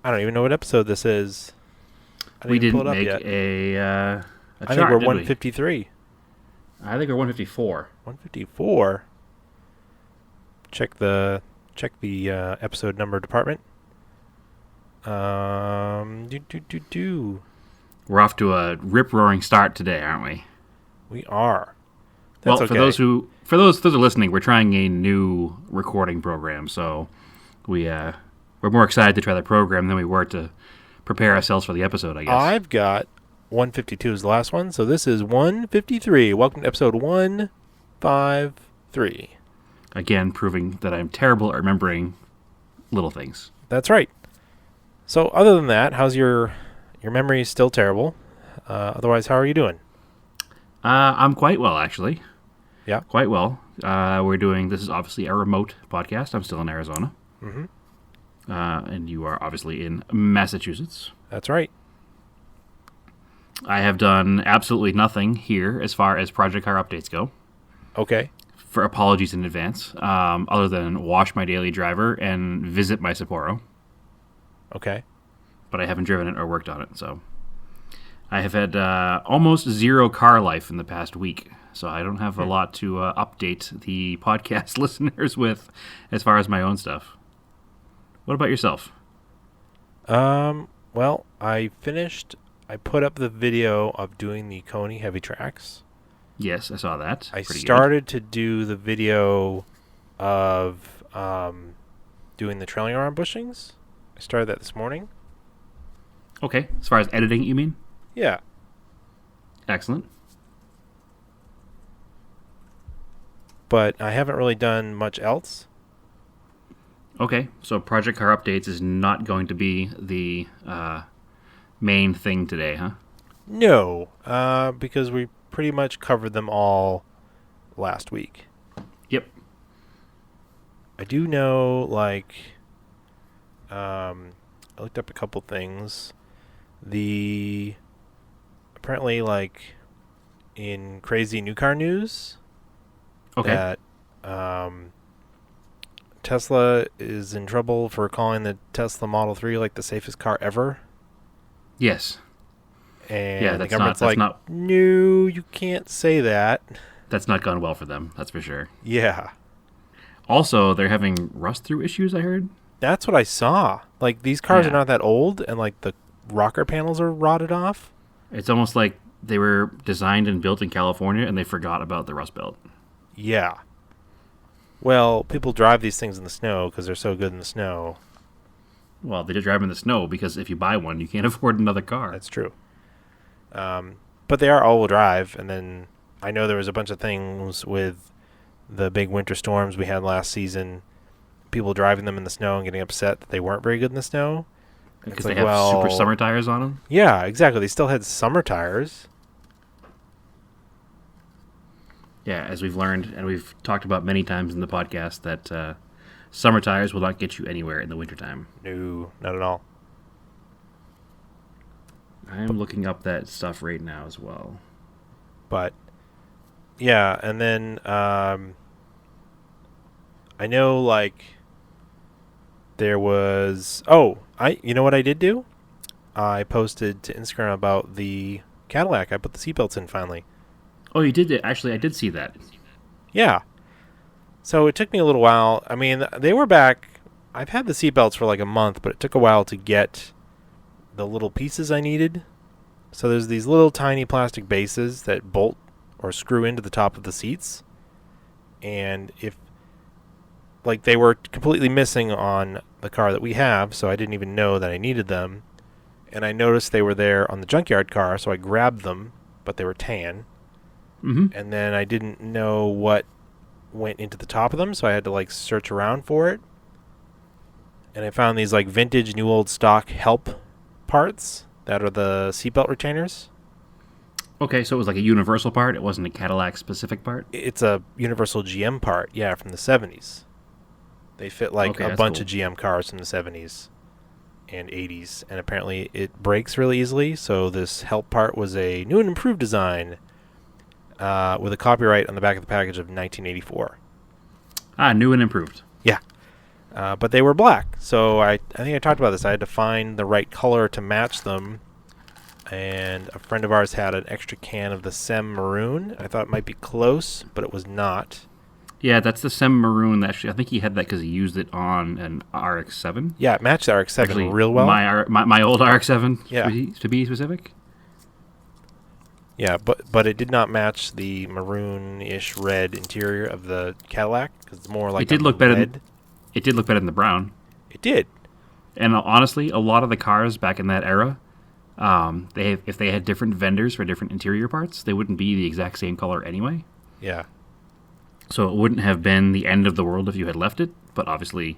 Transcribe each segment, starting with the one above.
I don't even know what episode this is. We didn't make a I chart, think we're did 153. I think we're 154. 154. Check the episode number department. We're off to a rip-roaring start today, aren't we? We are. That's for those that are listening, we're trying a new recording program, so we're more excited to try the program than we were to prepare ourselves for the episode, I guess. I've got 152 is the last one, so this is 153. Welcome to episode 153. Again, proving that I'm terrible at remembering little things. That's right. So other than that, how's your memory is still terrible? Otherwise, how are you doing? I'm quite well, actually. Yeah. Quite well. This is obviously a remote podcast. I'm still in Arizona. Mm-hmm. And you are obviously in Massachusetts. That's right. I have done absolutely nothing here as far as project car updates go. Okay. For apologies in advance, other than wash my daily driver and visit my Sapporo. Okay. But I haven't driven it or worked on it, so I have had almost zero car life in the past week, so I don't have a lot to update the podcast listeners with as far as my own stuff. What about yourself? Well, I put up the video of doing the Coney heavy tracks. Yes, I saw that. I started to do the video of doing the trailing arm bushings. I started that this morning. Okay, as far as editing, you mean? Yeah. Excellent. But I haven't really done much else. Okay, so Project Car Updates is not going to be the main thing today, huh? No, because we pretty much covered them all last week. Yep. I do know, I looked up a couple things. Apparently, in crazy new car news, okay, that Tesla is in trouble for calling the Tesla Model 3 the safest car ever. Yes. And yeah, the government's no, you can't say that. That's not gone well for them, that's for sure. Yeah. Also, they're having rust-through issues, I heard. That's what I saw. These cars are not that old, and, the rocker panels are rotted off. It's almost like they were designed and built in California, and they forgot about the Rust Belt. Yeah. Well, people drive these things in the snow because they're so good in the snow. Well, they just drive in the snow because if you buy one, you can't afford another car. That's true. But they are all-wheel drive, and then I know there was a bunch of things with the big winter storms we had last season, people driving them in the snow and getting upset that they weren't very good in the snow. Because they have super summer tires on them? Yeah, exactly. They still had summer tires. Yeah, as we've learned, and we've talked about many times in the podcast, that summer tires will not get you anywhere in the wintertime. No, not at all. I am looking up that stuff right now as well. But, yeah, and then I know, there was... you know what I did do? I posted to Instagram about the Cadillac. I put the seatbelts in finally. Oh, you did? Actually, I did see that. Yeah. So it took me a little while. I mean, they were back. I've had the seatbelts for a month, but it took a while to get the little pieces I needed. So there's these little tiny plastic bases that bolt or screw into the top of the seats. And they were completely missing on the car that we have, so I didn't even know that I needed them. And I noticed they were there on the junkyard car, so I grabbed them, but they were tan. Mm-hmm. And then I didn't know what went into the top of them, so I had to search around for it. And I found these vintage new old stock help parts that are the seatbelt retainers. Okay, so it was a universal part? It wasn't a Cadillac specific part? It's a universal GM part, yeah, from the 70s. They fit a bunch of GM cars from the 70s and 80s, and apparently it breaks really easily, so this help part was a new and improved design with a copyright on the back of the package of 1984. New and improved. Yeah. But they were black. So I think I talked about this. I had to find the right color to match them. And a friend of ours had an extra can of the Sem Maroon. I thought it might be close, but it was not. Yeah, that's the Sem Maroon. Actually, I think he had that because he used it on an RX-7. Yeah, it matched the RX-7 Actually, real well. My old RX-7, Yeah. to be specific. Yeah, but it did not match the maroon-ish red interior of the Cadillac because it's more like It did look better. red. It did look better than the brown. It did. And honestly, a lot of the cars back in that era, if they had different vendors for different interior parts, they wouldn't be the exact same color anyway. Yeah. So it wouldn't have been the end of the world if you had left it. But obviously,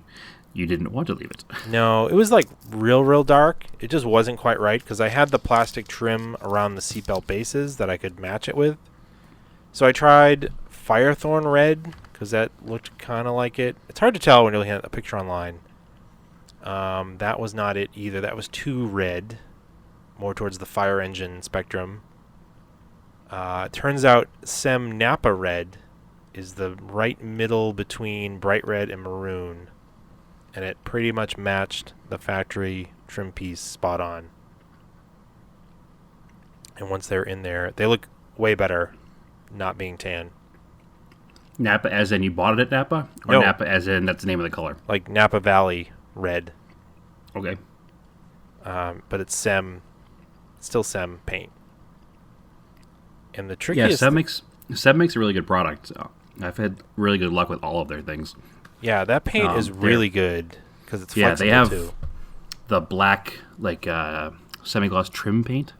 you didn't want to leave it. No, it was like real dark. It just wasn't quite right because I had the plastic trim around the seatbelt bases that I could match it with. So I tried Firethorn red because that looked kind of like it. It's hard to tell when you're looking at a picture online. That was not it either. That was too red, more towards the fire engine spectrum. It turns out Sem Napa red is the right middle between bright red and maroon. And it pretty much matched the factory trim piece spot on. And once they're in there, they look way better not being tan. Napa as in you bought it at Napa? Or No. Napa as in that's the name of the color? Like Napa Valley red. Okay. But it's still Sem paint. And the Yeah, trickiest... Seb makes a really good product. I've had really good luck with all of their things. Yeah, that paint is really good because it's flexible they have too. the black semi-gloss trim paint.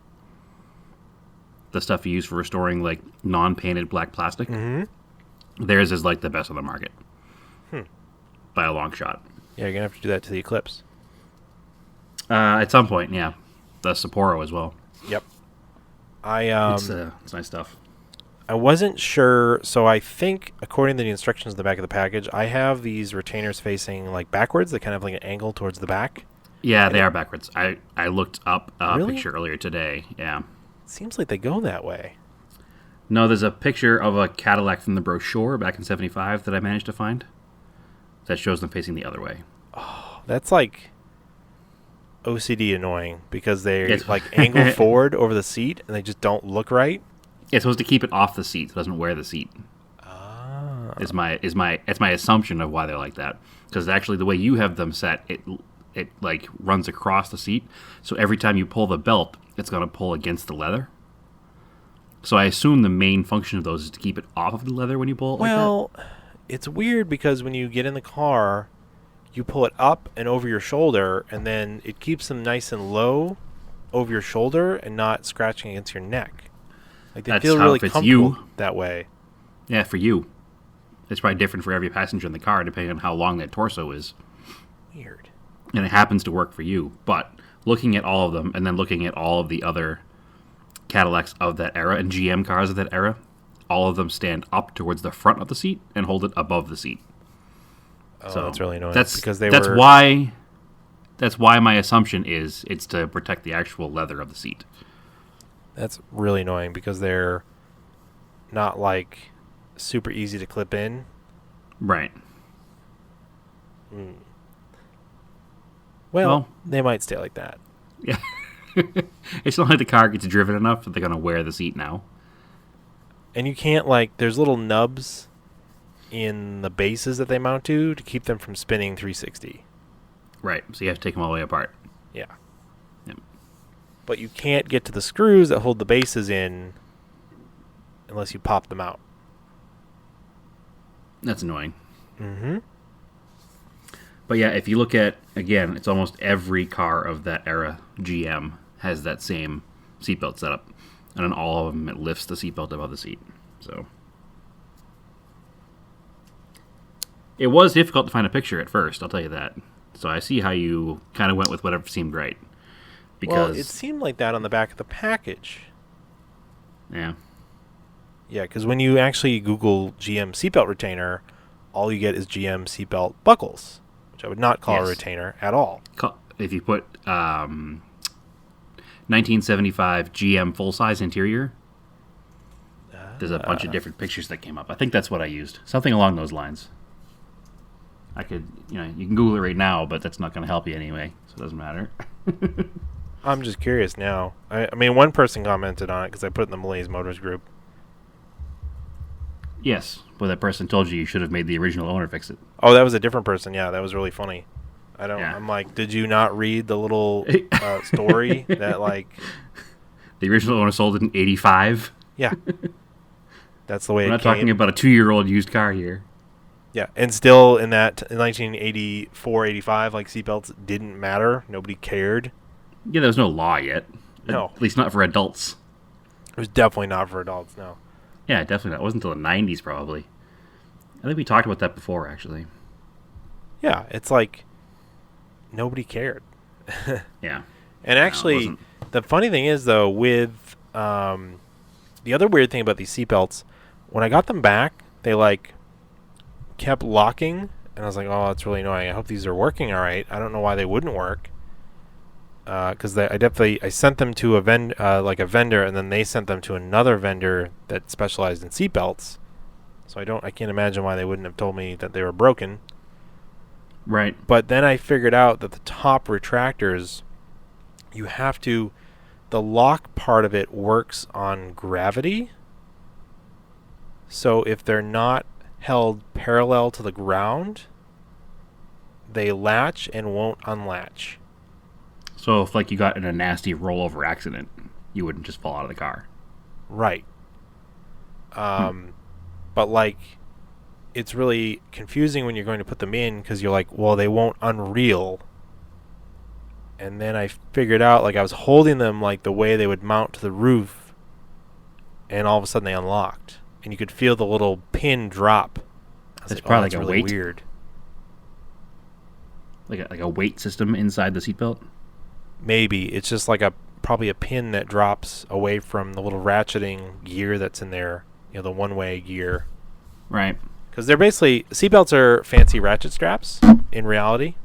The stuff you use for restoring like non-painted black plastic. Mm-hmm. Theirs is like the best on the market. By a long shot. Yeah, you're going to have to do that to the Eclipse. At some point, yeah. The Sapporo as well. Yep. It's nice stuff. I wasn't sure, so I think, according to the instructions in the back of the package, I have these retainers facing like backwards. They kind of have like an angle towards the back. Yeah, they are backwards. I looked up a Really? picture earlier today. Yeah. Seems like they go that way. No, there's a picture of a Cadillac from the brochure back in '75 that I managed to find that shows them facing the other way. That's like OCD annoying because they It's- like angle forward over the seat and they just don't look right. It's supposed to keep it off the seat, so it doesn't wear the seat. Is my assumption of why they're like that. Because actually, the way you have them set, it like runs across the seat. So every time you pull the belt, it's going to pull against the leather. So I assume the main function of those is to keep it off of the leather when you pull it like that. Well, it's weird because when you get in the car, you pull it up and over your shoulder, and then it keeps them nice and low over your shoulder and not scratching against your neck. Like they That's feel how really it fits comfortable you. that way. Yeah, for you. It's probably different for every passenger in the car, depending on how long that torso is. Weird. And it happens to work for you. But looking at all of them, and then looking at all of the other Cadillacs of that era and GM cars of that era, all of them stand up towards the front of the seat and hold it above the seat. Oh, So that's really annoying. That's were... why my assumption is it's to protect the actual leather of the seat. That's really annoying because they're not like super easy to clip in. Right. Well, they might stay like that. Yeah. It's not like the car gets driven enough that they're going to wear the seat now. And you can't like there's little nubs in the bases that they mount to keep them from spinning 360. Right. So you have to take them all the way apart. Yeah. Yep. But you can't get to the screws that hold the bases in unless you pop them out. That's annoying. Mm-hmm. But yeah, if you look at, again, it's almost every car of that era, GM, has that same seatbelt setup. And on all of them, it lifts the seatbelt above the seat. So it was difficult to find a picture at first, I'll tell you that. So I see how you kind of went with whatever seemed right. Because, Well, it seemed like that on the back of the package. yeah. Yeah, because when you actually Google GM seatbelt retainer, all you get is GM seatbelt buckles, which I would not call a Yes. retainer at all. If you put 1975 GM full-size interior, there's a bunch of different pictures that came up. I think that's what I used. Something along those lines. I could, you can Google it right now, but that's not going to help you anyway, so it doesn't matter. I'm just curious now. I mean, one person commented on it because I put it in the Malaise Motors group. Yes, but that person told you should have made the original owner fix it. Oh, that was a different person. Yeah, that was really funny. Yeah. I'm like, did you not read the little story that like... The original owner sold it in 85? Yeah. That's the way We're it not came. talking about a 2-year-old used car here. Yeah, and still in 1984, 85, like seatbelts didn't matter. Nobody cared. Yeah, there was no law yet. No. At least not for adults. It was definitely not for adults, no. Yeah, definitely not. It wasn't until the 90s, probably. I think we talked about that before, actually. Yeah, it's like nobody cared. Yeah. And actually, the funny thing is, though, with the other weird thing about these seatbelts, when I got them back, they like kept locking, and I was like, "Oh, that's really annoying. I hope these are working all right." I don't know why they wouldn't work, because I sent them to a vendor, and then they sent them to another vendor that specialized in seatbelts. So I can't imagine why they wouldn't have told me that they were broken. Right. But then I figured out that the top retractors, the lock part of it works on gravity. So if they're not held parallel to the ground, they latch and won't unlatch. So if you got in a nasty rollover accident, you wouldn't just fall out of the car. Right. But it's really confusing when you're going to put them in because you're like, well, they won't unreel. And then I figured out, I was holding them the way they would mount to the roof, and all of a sudden they unlocked. And you could feel the little pin drop. It's probably that's a really weight. Weird. Like a weight system inside the seatbelt? Maybe. It's just probably a pin that drops away from the little ratcheting gear that's in there, the one-way gear. Right. Because they're basically, seatbelts are fancy ratchet straps in reality.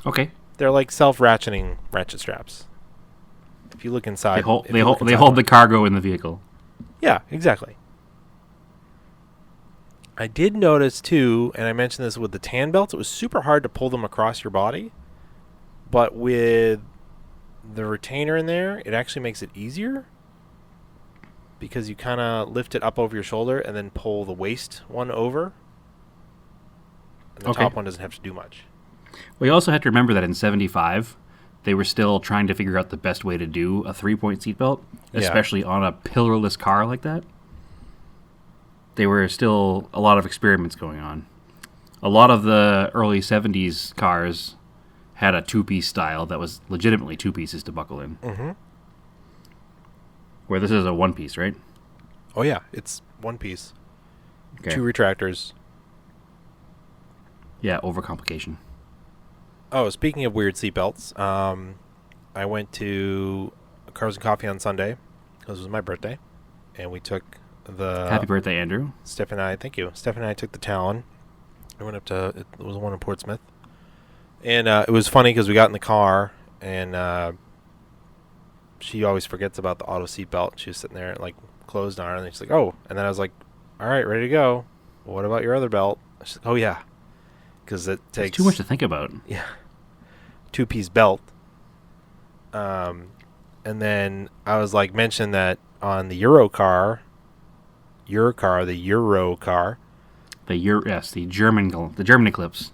Okay. They're like self-ratcheting ratchet straps. If you look inside, They hold the cargo in the vehicle. Yeah, exactly. I did notice too, and I mentioned this with the tan belts, it was super hard to pull them across your body. But with the retainer in there, it actually makes it easier. Because you kind of lift it up over your shoulder and then pull the waist one over. And the top one doesn't have to do much. Well, you also have to remember that in 75, they were still trying to figure out the best way to do a 3-point seatbelt, especially on a pillarless car like that. There were still a lot of experiments going on. A lot of the early 70s cars had a 2-piece style that was legitimately 2 pieces to buckle in. Mm-hmm. Where this is a 1-piece, right? Oh, yeah. It's 1 piece. Okay. 2 retractors. Yeah, overcomplication. Oh, speaking of weird seatbelts, I went to Cars and Coffee on Sunday because it was my birthday, and we took the... Happy birthday, Andrew. Thank you. Steph and I took the Talon. I went up to... It was one in Portsmouth. And it was funny because we got in the car, and she always forgets about the auto seatbelt. She was sitting there, closed on her, and she's like, oh. And then I was like, all right, ready to go. What about your other belt? She's like, oh, yeah. Because it takes... It's too much to think about. Yeah. 2-piece belt. And then I was mentioned that on the Euro car, the German Eclipse.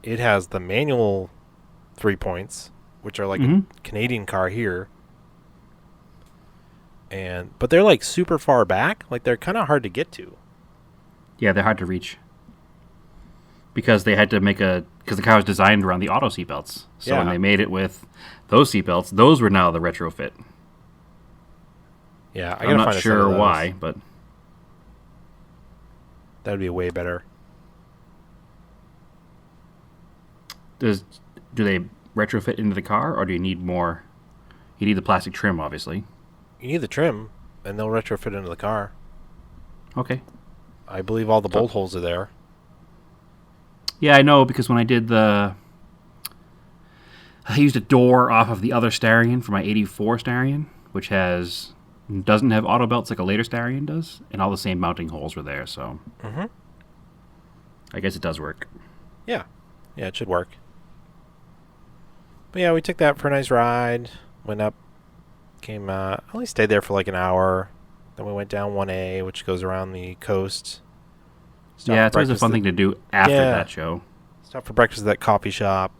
It has the manual 3 points, which are a Canadian car here. But they're super far back. They're kind of hard to get to. Yeah, they're hard to reach. Because they had to because the car was designed around the auto seatbelts. So when they made it with those seatbelts, those were now the retrofit. Yeah, I'm not sure why, but that would be way better. Do they retrofit into the car, or do you need more? You need the plastic trim, obviously. You need the trim, and they'll retrofit into the car. Okay. I believe all the bolt holes are there. Yeah, I know, because when I did I used a door off of the other Starion for my 84 Starion, which doesn't have auto belts like a later Starion does, and all the same mounting holes were there, so I guess it does work. Yeah. Yeah, it should work. But yeah, we took that for a nice ride. Went up, only stayed there for like an hour. Then we went down 1A, which goes around the coast. Yeah, it's always a fun thing to do after that show. Stopped for breakfast at that coffee shop.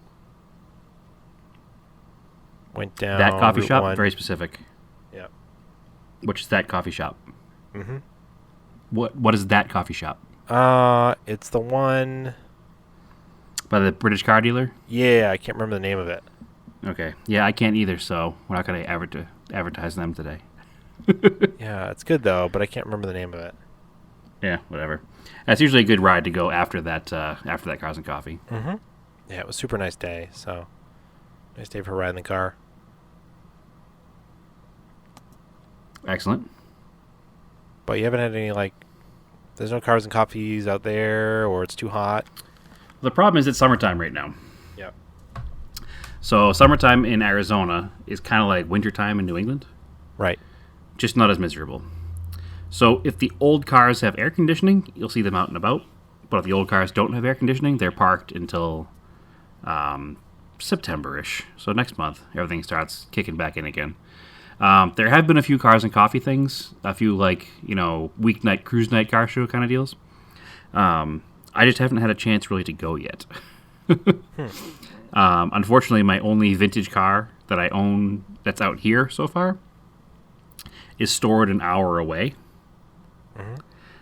Went down that coffee Route shop, 1. very specific. Yeah. Which is that coffee shop? Mm-hmm. What is that coffee shop? It's the one By the British car dealer? Yeah, I can't remember the name of it. Okay. Yeah, I can't either, so we're not going to advertise them today. Yeah, it's good though, but I can't remember the name of it. Yeah, whatever. That's usually a good ride to go after that Cars and Coffee. Mm-hmm. Yeah, it was a super nice day, so nice day for riding the car. Excellent. But you haven't had any, there's no Cars and Coffees out there, or it's too hot? The problem is it's summertime right now. Yep. So summertime in Arizona is kind of like wintertime in New England. Right. Just not as miserable. So if the old cars have air conditioning, you'll see them out and about. But if the old cars don't have air conditioning, they're parked until September-ish. So next month, everything starts kicking back in again. There have been a few Cars and Coffee things, a few weeknight, cruise night car show kind of deals. I just haven't had a chance really to go yet. Unfortunately, my only vintage car that I own that's out here so far is stored an hour away. Mm-hmm.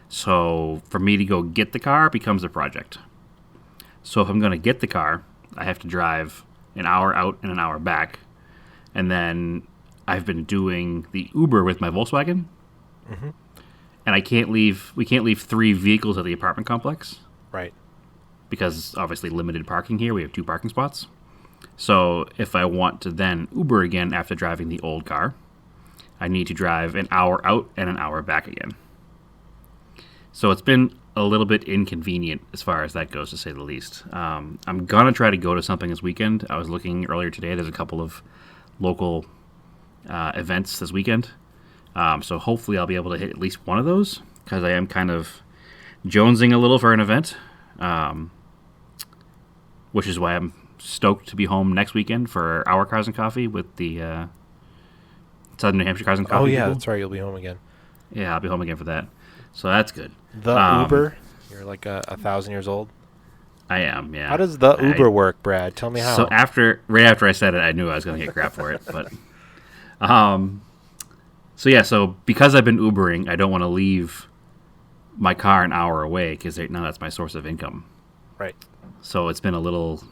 So for me to go get the car becomes a project. So if I'm going to get the car, I have to drive an hour out and an hour back. And then I've been doing the Uber with my Volkswagen. Mm-hmm. And we can't leave 3 vehicles at the apartment complex. Right. Because obviously limited parking here. We have 2 parking spots. So if I want to then Uber again after driving the old car, I need to drive an hour out and an hour back again. So it's been a little bit inconvenient as far as that goes, to say the least. I'm going to try to go to something this weekend. I was looking earlier today. There's a couple of local events this weekend. So hopefully I'll be able to hit at least one of those, because I am kind of jonesing a little for an event, which is why I'm stoked to be home next weekend for our Cars and Coffee with the Southern New Hampshire Cars and Coffee. Oh, yeah, people. that's right. You'll be home again. Yeah, I'll be home again for that. So that's good. The Uber? You're like 1,000 years old? I am, yeah. How does the Uber work, Brad? Tell me how. So right after I said it, I knew I was going to get crap for it. But, so because I've been Ubering, I don't want to leave my car an hour away, because now that's my source of income. Right. So it's been a little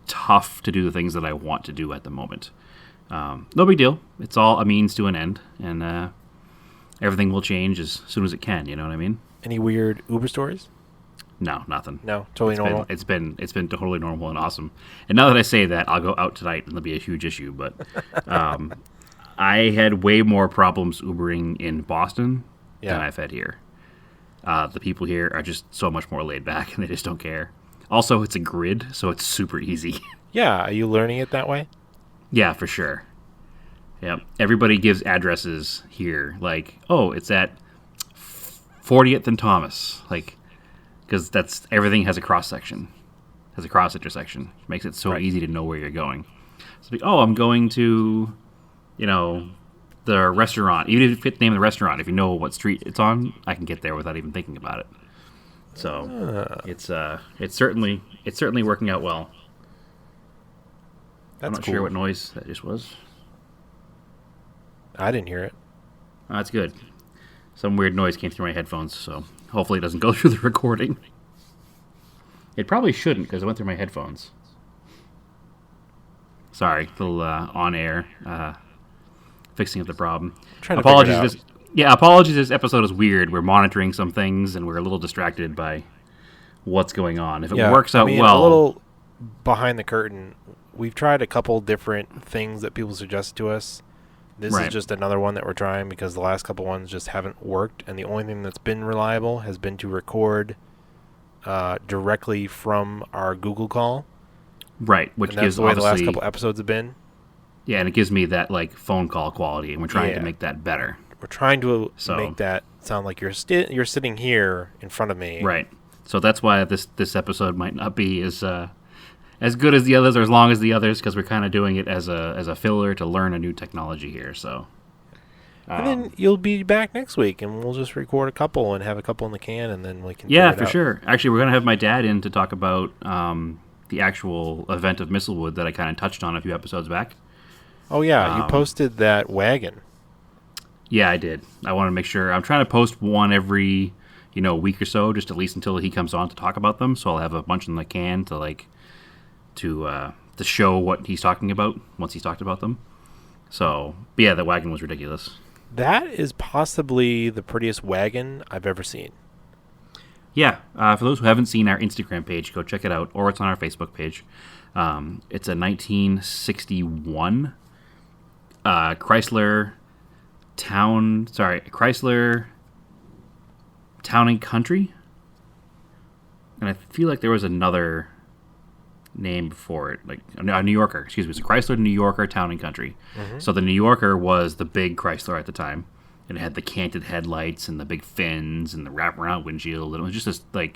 tough to do the things that I want to do at the moment. No big deal. It's all a means to an end, and everything will change as soon as it can. You know what I mean? Any weird Uber stories? No, nothing. No, totally normal. It's been totally normal and awesome. And now that I say that, I'll go out tonight and there'll be a huge issue. But I had way more problems Ubering in Boston than I've had here. The people here are just so much more laid back, and they just don't care. Also, it's a grid, so it's super easy. Yeah, are you learning it that way? Yeah, for sure. Yeah, everybody gives addresses here, it's at 40th and Thomas, because everything has a cross section, has a cross intersection, which makes it so easy to know where you're going. So, I'm going to, the restaurant. Even if you fit the name of the restaurant, if you know what street it's on, I can get there without even thinking about it. So it's certainly working out well. That's I'm not cool. sure what noise that just was. I didn't hear it. Oh, that's good. Some weird noise came through my headphones, so hopefully it doesn't go through the recording. It probably shouldn't, because it went through my headphones. Sorry, little on-air fixing of the problem. Apologies. Apologies. This episode is weird. We're monitoring some things, and we're a little distracted by what's going on. If it works out well, a little behind the curtain. We've tried a couple different things that people suggested to us. This is just another one that we're trying, because the last couple ones just haven't worked, and the only thing that's been reliable has been to record directly from our Google call. Right, which and that's the way the last couple episodes have been. Yeah, and it gives me that phone call quality, and we're trying to make that better. We're trying to make that sound like you're sitting here in front of me. Right. So that's why this episode might not be as good as the others or as long as the others, because we're kind of doing it as a filler to learn a new technology here. So. And then you'll be back next week, and we'll just record a couple and have a couple in the can, and then we can. Yeah, for sure. Actually, we're gonna have my dad in to talk about the actual event of Mistlewood that I kind of touched on a few episodes back. Oh yeah, you posted that wagon. Yeah, I did. I want to make sure. I'm trying to post one every week or so, just at least until he comes on to talk about them. So I'll have a bunch in the can to show what he's talking about once he's talked about them. So, but yeah, that wagon was ridiculous. That is possibly the prettiest wagon I've ever seen. Yeah, for those who haven't seen our Instagram page, go check it out, or it's on our Facebook page. It's a 1961 Chrysler Town and Country. And I feel like there was another name before it, like a New Yorker. Excuse me, it's a Chrysler New Yorker Town and Country. Mm-hmm. So the New Yorker was the big Chrysler at the time. It had the canted headlights and the big fins and the wraparound windshield. And it was just this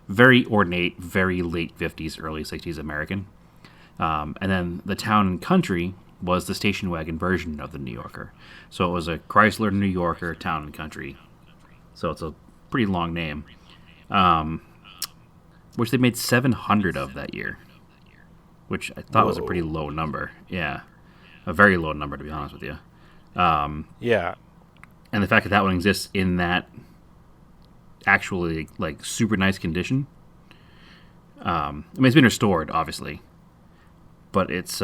very ornate, very late 50s, early 60s American. And then the Town and Country was the station wagon version of the New Yorker. So it was a Chrysler New Yorker Town and Country. So it's a pretty long name, which they made 700 of that year, which I thought was a pretty low number. Yeah, a very low number, to be honest with you. Yeah. And the fact that one exists in that actually super nice condition. I mean, it's been restored, obviously, but it's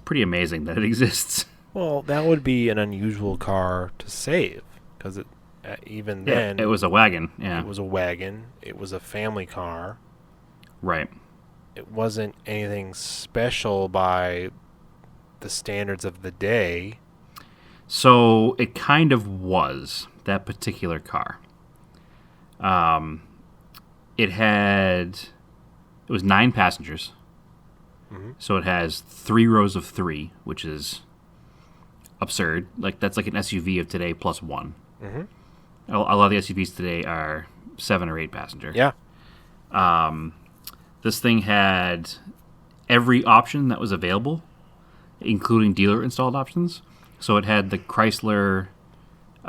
pretty amazing that it exists. Well, that would be an unusual car to save, because then it was a wagon. Yeah, it was a wagon. It was a family car. Right. It wasn't anything special by the standards of the day. So it kind of was, that particular car. It was 9 passengers. Mm-hmm. So it has 3 rows of 3, which is absurd. That's like an SUV of today plus 1. Mm-hmm. A lot of the SUVs today are 7 or 8 passenger. Yeah. This thing had every option that was available, including dealer installed options. So it had the Chrysler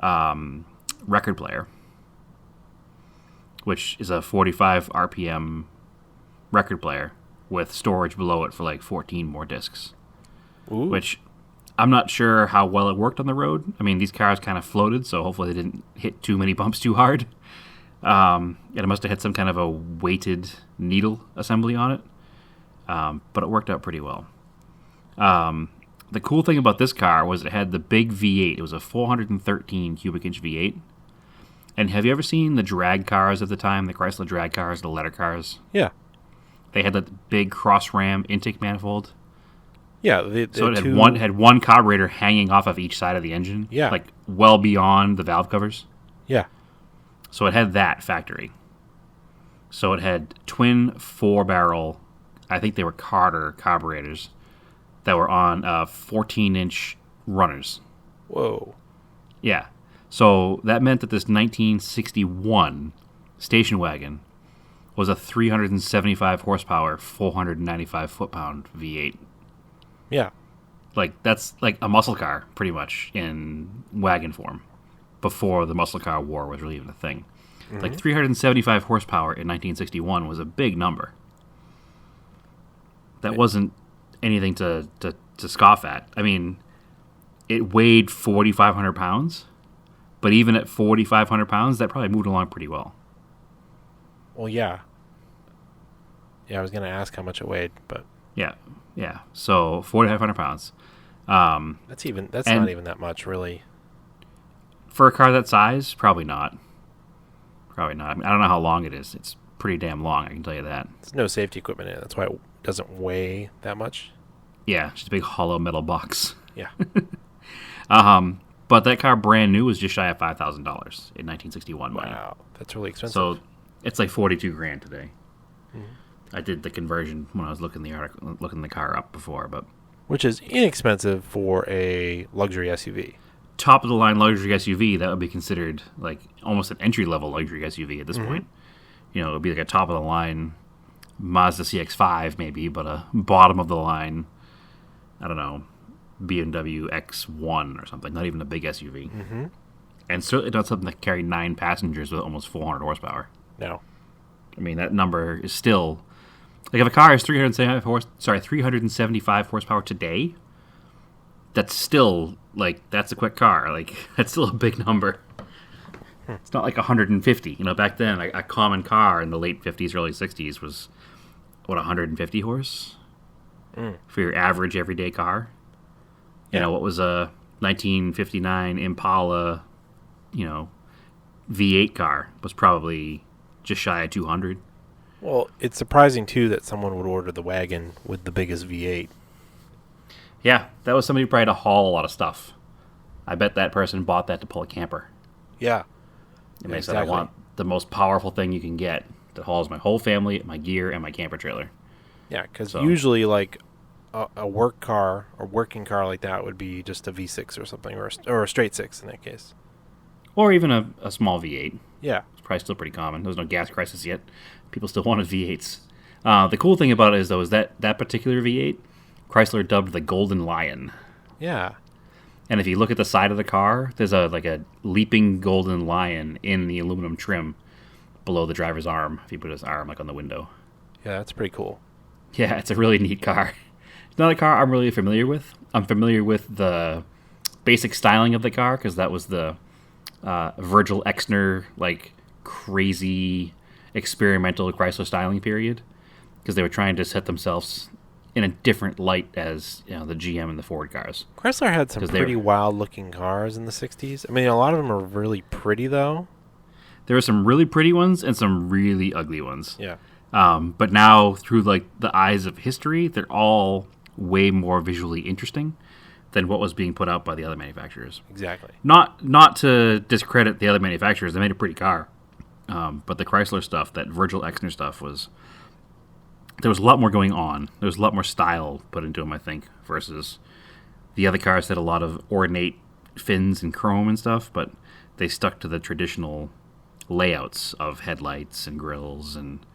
record player, which is a 45 RPM record player with storage below it for 14 more discs. Ooh. Which I'm not sure how well it worked on the road. I mean, these cars kind of floated, so hopefully they didn't hit too many bumps too hard. And it must have had some kind of a weighted needle assembly on it. But it worked out pretty well. The cool thing about this car was it had the big V8. It was a 413 cubic inch V8. And have you ever seen the drag cars of the time, the Chrysler drag cars, the letter cars? Yeah. They had the big cross ram intake manifold. Yeah. So it had one carburetor hanging off of each side of the engine. Yeah. Well beyond the valve covers. Yeah. So it had that factory. So it had twin 4-barrel, I think they were Carter carburetors, that were on 14-inch runners. Whoa. Yeah. So that meant that this 1961 station wagon was a 375 horsepower, 495 foot-pound V8. Yeah. That's like a muscle car, pretty much, in wagon form, before the muscle car war was really even a thing. Mm-hmm. 375 horsepower in 1961 was a big number. That wasn't anything to scoff at. I mean, it weighed 4,500 pounds, but even at 4,500 pounds, that probably moved along pretty well. Well, yeah. Yeah, I was going to ask how much it weighed, but... Yeah. So, 4,500 pounds. That's not even that much, really. For a car that size, probably not. I mean, I don't know how long it is. It's pretty damn long, I can tell you that. There's no safety equipment in it. That's why it doesn't weigh that much. Yeah, just a big hollow metal box. Yeah. But that car brand new was just shy of $5,000 in 1961 money. Wow, that's really expensive. So it's like $42,000 today. Mm-hmm. I did the conversion when I was looking the car up before, but which is inexpensive for a luxury SUV. Top of the line luxury SUV, that would be considered almost an entry level luxury SUV at this point. You know, it would be like a top of the line Mazda CX-5 maybe, but a bottom of the line, I don't know, BMW X1 or something. Not even a big SUV, and certainly not something that carried 9 passengers with almost 400 horsepower. No. I mean, that number is still like if a car is 375 horsepower today, that's still like that's a quick car. Like that's still a big number. It's not like 150. You know, back then a common car in the late 50s, early 60s was what 150 horse for your average everyday car. You know, what was a 1959 Impala, you know, V8 car was probably just shy of 200. Well, it's surprising, too, that someone would order the wagon with the biggest V8. Yeah, that was somebody who probably had to haul a lot of stuff. I bet that person bought that to pull a camper. Yeah. And they said, I want the most powerful thing you can get that hauls my whole family, my gear, and my camper trailer. Yeah, because usually, like, a work car or working car like that would be just a V6 or something, or a straight 6 in that case. Or even a small V8. Yeah. It's probably still pretty common. There was no gas crisis yet. People still wanted V8s. The cool thing about it is, though, is that particular V8, Chrysler dubbed the Golden Lion. Yeah. And if you look at the side of the car, there's a leaping golden lion in the aluminum trim below the driver's arm, if you put his arm like on the window. Yeah, that's pretty cool. Yeah, it's a really neat car. It's not a car I'm really familiar with. I'm familiar with the basic styling of the car because that was the Virgil Exner, like, crazy experimental Chrysler styling period because they were trying to set themselves in a different light as, you know, the GM and the Ford cars. Chrysler had some pretty wild-looking cars in the 60s. I mean, a lot of them are really pretty, though. There were some really pretty ones and some really ugly ones. Yeah. But now, through, like, the eyes of history, they're all way more visually interesting than what was being put out by the other manufacturers. Exactly. Not to discredit the other manufacturers. They made a pretty car. But the Chrysler stuff, that Virgil Exner stuff, there was a lot more going on. There was a lot more style put into them, I think, versus the other cars had a lot of ornate fins and chrome and stuff, but they stuck to the traditional layouts of headlights and grills, and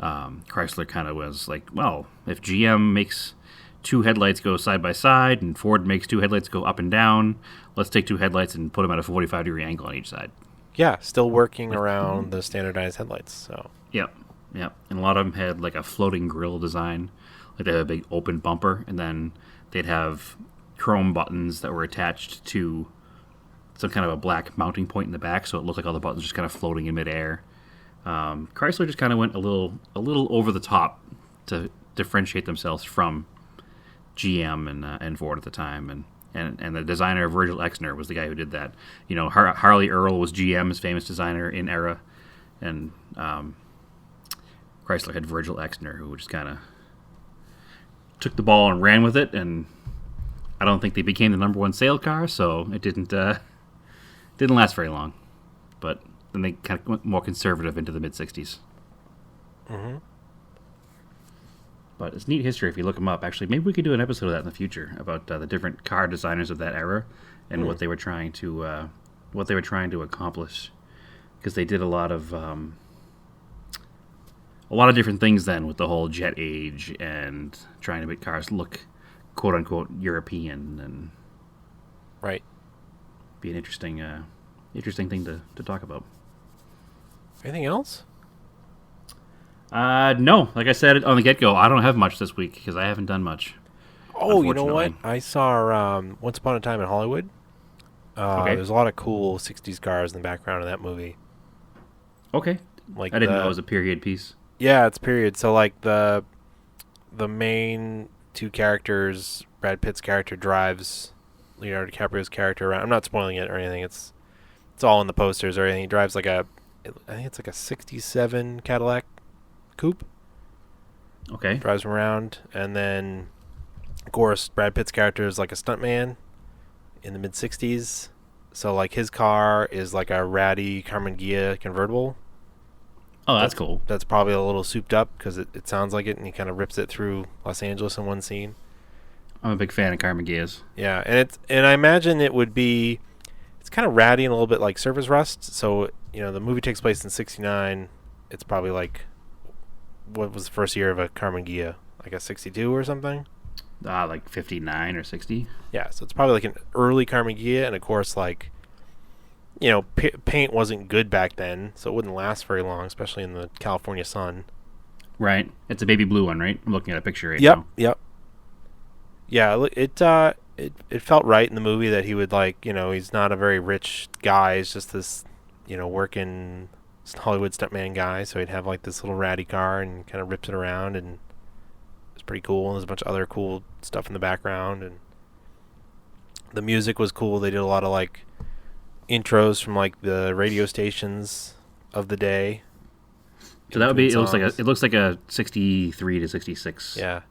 Chrysler kind of was like, well, if GM makes 2 headlights go side by side and Ford makes 2 headlights go up and down, let's take 2 headlights and put them at a 45-degree angle on each side. Yeah, still working around the standardized headlights. So. Yep. And a lot of them had like a floating grill design. Like they had a big open bumper, and then they'd have chrome buttons that were attached to some kind of a black mounting point in the back, so it looked like all the buttons just kind of floating in midair. Chrysler just kind of went a little over the top to differentiate themselves from GM and Ford at the time, and the designer Virgil Exner was the guy who did that. You know, Harley Earl was GM's famous designer in era, and Chrysler had Virgil Exner, who just kind of took the ball and ran with it, and I don't think they became the number 1 sale car, so it didn't last very long. But then they kind of went more conservative into the mid-'60s. Mm-hmm. But it's neat history if you look them up. Actually, maybe we could do an episode of that in the future about the different car designers of that era and what they were trying to accomplish, because they did a lot of different things then with the whole jet age and trying to make cars look quote unquote European, and right, be an interesting thing to talk about. Anything else? No, like I said on the get-go, I don't have much this week because I haven't done much. Oh, you know what? I saw Once Upon a Time in Hollywood. Okay. There's a lot of cool 60s cars in the background of that movie. Okay. Like I didn't know it was a period piece. Yeah, it's period. So like the main 2 characters, Brad Pitt's character drives Leonardo DiCaprio's character around. I'm not spoiling it or anything. It's all in the posters or anything. He drives I think it's like a 67 Cadillac coupe. Okay. Drives him around, and then of course Brad Pitt's character is like a stuntman in the mid 60s. So like his car is like a ratty Carmen Ghia convertible. Oh, that's cool. That's probably a little souped up because it sounds like it, and he kind of rips it through Los Angeles in one scene. I'm a big fan of Carmen Ghia's. Yeah, and I imagine it's kind of ratty and a little bit like Surface Rust. So, you know, the movie takes place in 69, it's probably like, what was the first year of a Carmen Ghia? Like a 62 or something? Like 59 or 60. Yeah, so it's probably like an early Carmen Ghia, and of course, like, paint wasn't good back then, so it wouldn't last very long, especially in the California sun. Right. It's a baby blue one, right? I'm looking at a picture right Yep, now. yep. Yeah, it felt right in the movie that he would, like, he's not a very rich guy. He's just this, working Hollywood stuntman guy. So he'd have like this little ratty car and kind of rips it around, and it's pretty cool. And there's a bunch of other cool stuff in the background, and the music was cool. They did a lot of like intros from like the radio stations of the day. So that would be. Songs. It looks like a 63 to 66. Yeah.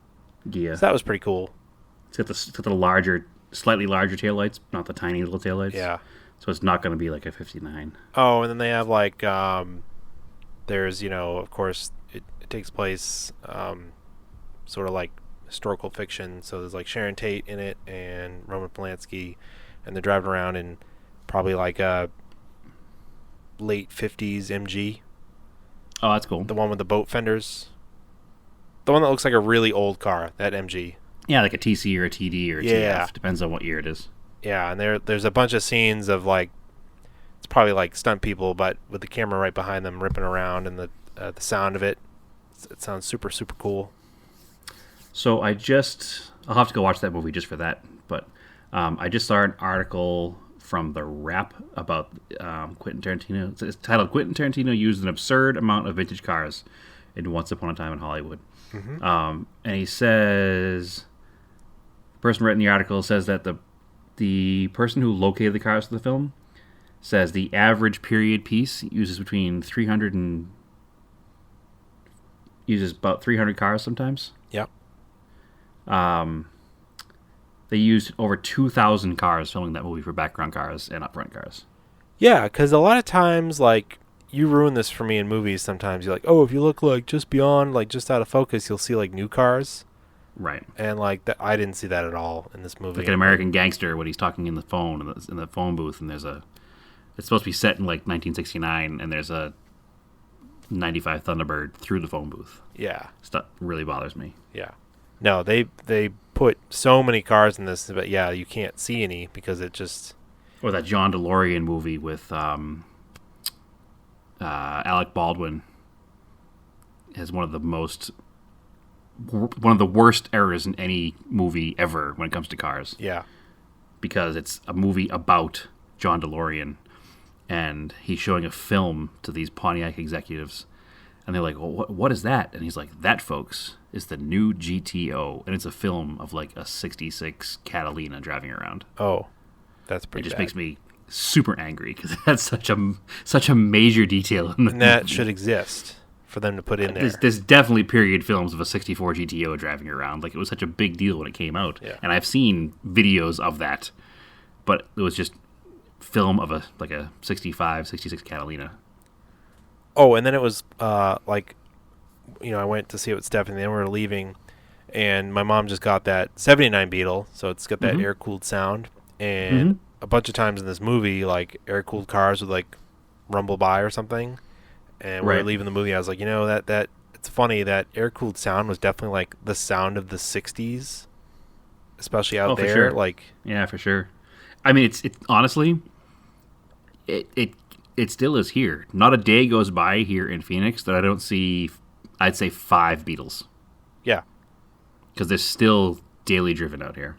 Ghia. So that was pretty cool. It's got the larger, slightly larger taillights, not the tiny little taillights. Yeah. So it's not going to be like a 59. Oh, and then they have like there's of course it takes place sort of like historical fiction. So there's like Sharon Tate in it and Roman Polanski, and they're driving around in probably like a late 50s MG. Oh, that's cool. The one with the boat fenders. The one that looks like a really old car, that MG. Yeah, like a TC or a TD or a Yeah. TF. Depends on what year it is. Yeah, and there's a bunch of scenes of like, it's probably like stunt people, but with the camera right behind them ripping around, and the sound of it sounds super, super cool. So I'll have to go watch that movie just for that. But I just saw an article from The Wrap about Quentin Tarantino. It's titled "Quentin Tarantino Used an Absurd Amount of Vintage Cars in Once Upon a Time in Hollywood." Mm-hmm. And he says, the person writing the article says that the person who located the cars for the film says the average period piece uses about 300 cars sometimes. Yep. They used over 2,000 cars filming that movie for background cars and upfront cars. Yeah, because a lot of times, like, you ruin this for me in movies sometimes. You're like, oh, if you look, like, just beyond, like, just out of focus, you'll see, like, new cars. Right. And, like, I didn't see that at all in this movie. Like an American Gangster when he's talking in the phone, in the phone booth, and it's supposed to be set in, like, 1969, and there's a 95 Thunderbird through the phone booth. Yeah. Stuff really bothers me. Yeah. No, they put so many cars in this, but, yeah, you can't see any because it just... Or that John DeLorean movie with Alec Baldwin has one of the worst errors in any movie ever when it comes to cars. Yeah. Because it's a movie about John DeLorean, and he's showing a film to these Pontiac executives, and they're like, well, what is that? And he's like, that, folks, is the new GTO, and it's a film of like a 66 Catalina driving around. Oh, that's pretty It just bad. makes me super angry because that's such a major detail in the And that movie. should exist for them to put in there. There's definitely period films of a 64 GTO driving around. Like, it was such a big deal when it came out. Yeah. And I've seen videos of that, but it was just film of a 65, 66 Catalina. Oh, and then it was like, I went to see it with Stephanie, then we were leaving, and my mom just got that 79 Beetle, so it's got that air-cooled sound, and a bunch of times in this movie, like, air-cooled cars would, like, rumble by or something, and we were leaving the movie, I was like, that it's funny, that air-cooled sound was definitely, like, the sound of the 60s, especially out there. Sure. Like, yeah, for sure. I mean, it's honestly, it still is here. Not a day goes by here in Phoenix that I don't see, I'd say, 5 Beetles. yeah. Because they're still daily driven out here.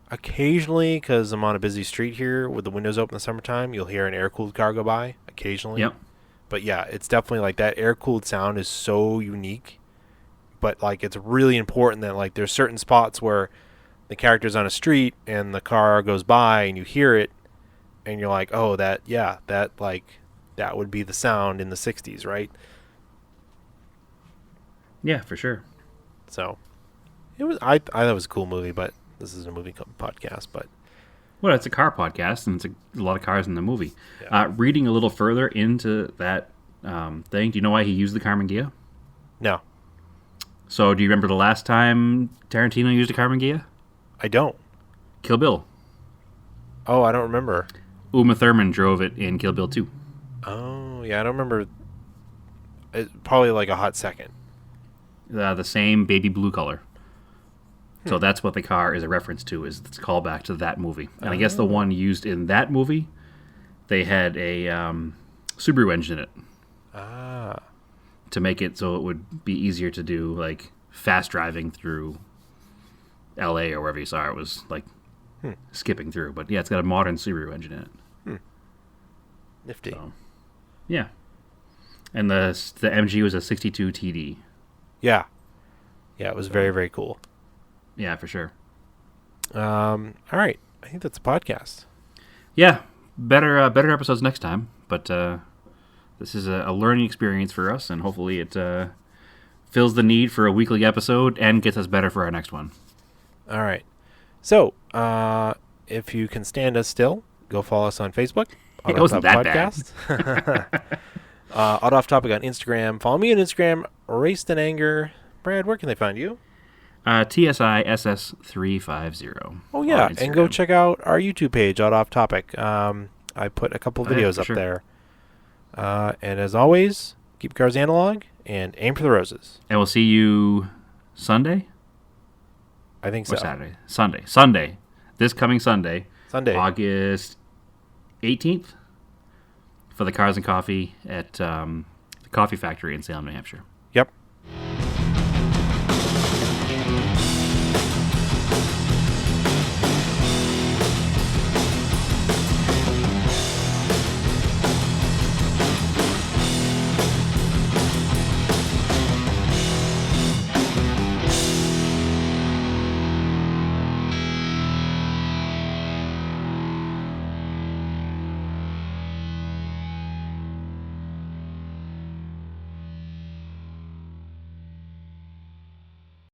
Occasionally, because I'm on a busy street here with the windows open in the summertime, you'll hear an air-cooled car go by, occasionally. Yep. But yeah, it's definitely like that air-cooled sound is so unique. But like, it's really important that like there's certain spots where the character's on a street and the car goes by and you hear it and you're like, oh, that would be the sound in the 60s, right? Yeah, for sure. So I thought it was a cool movie, but this is a movie podcast, but Well, it's a car podcast, and it's a lot of cars in the movie. Yeah. Reading a little further into that thing, do you know why he used the Carmen Ghia? no, So, do you remember the last time Tarantino used a Carmen Ghia? I don't. Kill Bill. Oh, I don't remember. Uma Thurman drove it in Kill Bill 2. Oh, yeah, I don't remember. Probably like a hot second. The same baby blue color. So that's what the car is a reference to, is it's a callback to that movie. And I guess the one used in that movie, they had a Subaru engine in it. Ah. To make it so it would be easier to do, like, fast driving through LA or wherever you saw it. Was like skipping through. But yeah, it's got a modern Subaru engine in it. Nifty. So, yeah. And the MG was a 62 TD. Yeah. Yeah, it was very, very cool. Yeah, for sure. All right. I think that's a podcast. Yeah, better episodes next time. But this is a learning experience for us, and hopefully it fills the need for a weekly episode and gets us better for our next one. All right. So, if you can stand us still, go follow us on Facebook. It wasn't that bad. Auto Off Topic on Instagram. Follow me on Instagram, Raced in Anger. Brad, where can they find you? TSISS350. Oh, yeah. And go check out our YouTube page, Auto Off Topic. I put a couple videos up there. And as always, keep cars analog and aim for the roses. And we'll see you Sunday? I think so. Or Saturday? Sunday. This coming Sunday. August 18th. For the Cars and Coffee at the Coffee Factory in Salem, New Hampshire.